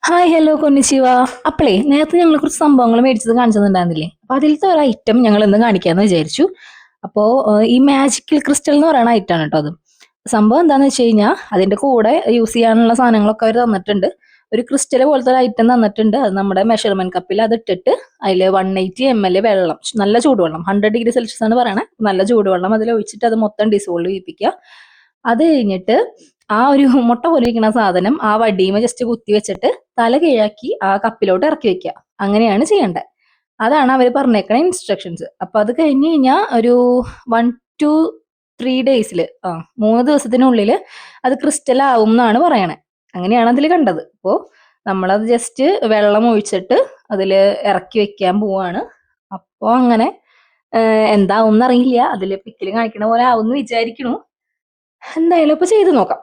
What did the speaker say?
Hi hello കൊന്നിച്ചിവ. അപ്പളേ നേരത്തെ ഞങ്ങൾ കുറച്ച് സംഭവങ്ങൾ മേടിച്ചത് കാണിച്ചതുണ്ടായിരുന്നില്ലേ? അപ്പൊ അതിലത്തെ ഒരു ഐറ്റം ഞങ്ങൾ ഇന്ന് കാണിക്കാന്ന് വിചാരിച്ചു. അപ്പോ ഈ മാജിക്കൽ ക്രിസ്റ്റൽ എന്ന് പറയുന്ന ഐറ്റാണ് കേട്ടോ അത്. സംഭവം എന്താന്ന് വെച്ച് കഴിഞ്ഞാൽ അതിന്റെ കൂടെ യൂസ് ചെയ്യാനുള്ള സാധനങ്ങളൊക്കെ അവർ തന്നിട്ടുണ്ട്. ഒരു ക്രിസ്റ്റൽ പോലത്തെ ഒരു ഐറ്റം തന്നിട്ടുണ്ട്. അത് നമ്മുടെ മെഷർമെന്റ് കപ്പിൽ അത് ഇട്ടിട്ട് അതിൽ 180 ml വെള്ളം, നല്ല ചൂടുവെള്ളം, 100 ഡിഗ്രി സെൽഷ്യസ് ആണ് പറയണേ, നല്ല ചൂടുവെള്ളം അതിൽ ഒഴിച്ചിട്ട് അത് മൊത്തം ഡിസോൾവ് ചെയ്യിപ്പിക്കുക. അത് കഴിഞ്ഞിട്ട് ആ ഒരു മുട്ട പോലെ ഇരിക്കുന്ന സാധനം ആ വടിയുമ ജസ്റ്റ് കുത്തി വെച്ചിട്ട് തല കീഴാക്കി ആ കപ്പിലോട്ട് ഇറക്കി വെക്കുക. അങ്ങനെയാണ് ചെയ്യേണ്ടത്. അതാണ് അവർ പറഞ്ഞേക്കണ ഇൻസ്ട്രക്ഷൻസ്. അപ്പൊ അത് കഴിഞ്ഞ് കഴിഞ്ഞാൽ ഒരു 1 to 3 days ആ 3 ദിവസത്തിനുള്ളിൽ അത് ക്രിസ്റ്റൽ ആവും എന്നാണ് പറയണേ. അങ്ങനെയാണ് അതിൽ കണ്ടത്. അപ്പോ നമ്മളത് ജസ്റ്റ് വെള്ളം ഒഴിച്ചിട്ട് അതിൽ ഇറക്കി വെക്കാൻ പോവാണ്. അപ്പോ അങ്ങനെ എന്താവും എന്നറിയില്ല. അതിൽ പിക്കിൽ കാണിക്കണ പോലെ ആവും എന്ന് വിചാരിക്കണു. എന്തായാലും ഇപ്പൊ ചെയ്ത് നോക്കാം.